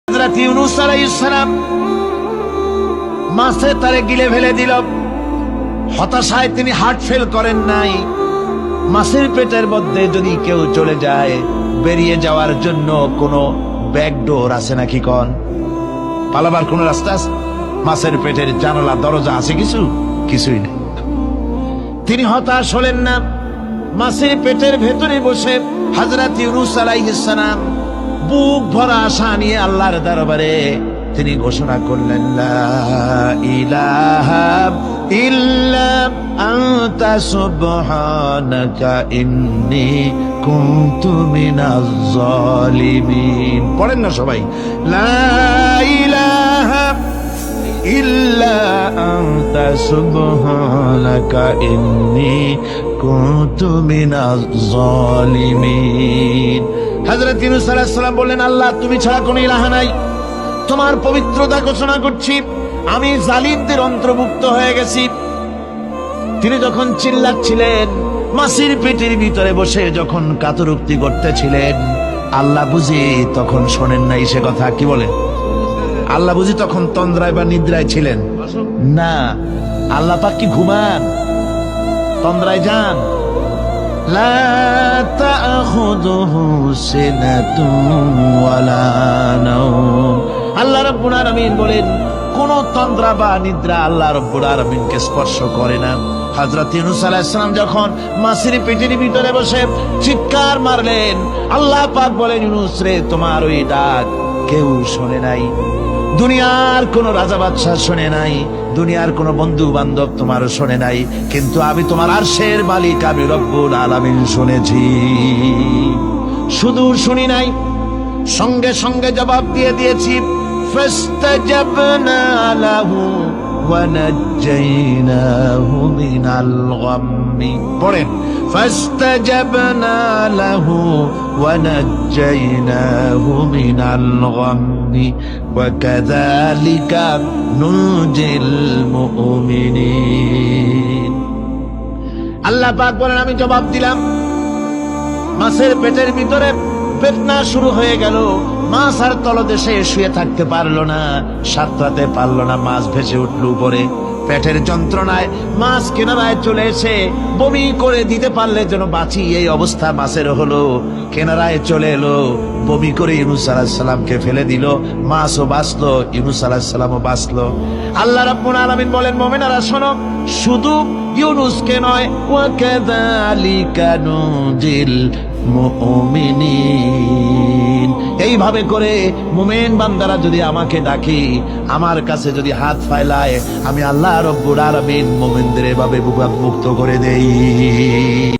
হযরত ইউনূস আলাইহিস সালাম মাছে তারে গিলে ফেলে দিল। হতাশায় তিনি হার্ট ফেল করেন নাই। মাছের পেটের মধ্যে যদি কেউ চলে যায়, বেরিয়ে যাওয়ার জন্য কোনো ব্যাকডোর আছে নাকি? কোন পালাবার কোন রাস্তা আছে? মাছের পেটের জানালা দরজা আছে? কিছুই নেই। তিনি হতাশ হলেন না। মাছের পেটের ভেতরে বসে হযরত ইউনূস আলাইহিস সালাম বুক ভরা আশা নিয়ে আল্লাহর দরবারে তিনি ঘোষণা করলেন, লা ইলাহা ইল্লা আনতা সুবহানাকা ইন্নী কুনতু মিনাজ জালিমিন। পড়েন না সবাই, লা ইলাহা ইল্লা আনতা সুবহানাকা ইন্নী কুনতু মিনাজ জালিমিন। হযরত ইউনূস আলাইহিস সালাম বললেন, আল্লাহ তুমি ছাড়া কোনো ইলাহ নাই, তোমার পবিত্রতা ঘোষণা করছি, আমি জালিমদের অন্তর্ভুক্ত হয়ে গেছি। তিনি যখন চিল্লাচ্ছিলেন, মাছের পেটের ভিতরে বসে যখন কাতরুক্তি করতেছিলেন, আল্লাহ বুঝি তখন শোনেন নাই সে কথা? কি বলে? আল্লাহ বুঝি তখন তন্দ্রায় বা নিদ্রায় ছিলেন না? আল্লাহ পাক কি ঘুমান? তন্দ্রায় যান? লা তাখুযুহু সিনাতুন ওয়ালা নাওম। আল্লাহ রাব্বুল আলামিন বলেন, কোন তন্দ্রা বা নিদ্রা আল্লাহ রাব্বুল আলামিনকে স্পর্শ করে না। হযরত ইউনূস আলাইহিস সালাম যখন মাছের পেটের ভিতরে বসে চিৎকার মারলেন, আল্লাহ পাক বলেন, ইউনূস রে, তোমার ওই ডাক কেউ শোনে নাই। দুনিয়ার কোন রাজা বাদশাহ শোনে নাই, দুনিয়ার কোন বন্ধু বান্ধব তোমারও শোনে নাই, কিন্তু আমি তোমার আরশের মালিক, আমি রব্বুল আলামিন শুনেছি। শুধু শুনি নাই, সঙ্গে সঙ্গে জবাব দিয়ে দিয়েছি। ফাস্তাজাবনা লাহু ওয়া নাজ্জাইনাহু মিনাল গাম্মি। পড়েন, ফাস্তাজাবনা লাহু ওয়া নাজ্জাইনাহু মিনাল গাম্মি ওয়া কাযালিকা নুনজিল মুমিনিন। আল্লাহ পাক বলেন, আমি জবাব দিলাম। মাছের পেটের ভিতরে বেদনা শুরু হয়ে গেল। মাছ আর তলদেশে শুয়ে থাকতে পারলো না, সাঁতরাতে পারলো না, মাছ ভেসে উঠল উপরে। পেটের যন্ত্রণায় মাছ কিনারায় চলে এসে বমি করে দিতে পারলে যেন বাঁচি, এই অবস্থা মাছের হলো। কিনারায় চলে এলো, বমি করে ইউনূস আলাইহিস সালামকে ফেলে দিল। মাছও বাঁচলো, ইউনূস আলাইহিস সালামও বাঁচলো। আল্লাহ রাব্বুল আলামিন বলেন, মুমিনেরা শোনো, শুধু ইউনূসকে নয়, ওয়া কাযালিকা নুনজিল মুমিনিন। এইভাবে করে মুমিন বান্দারা যদি আমাকে ডাকে, আমার কাছে যদি হাত ফাইলায়, আমি আল্লাহ রাব্বুল আলামিন মুমিনদের এভাবে মুক্ত করে দেই।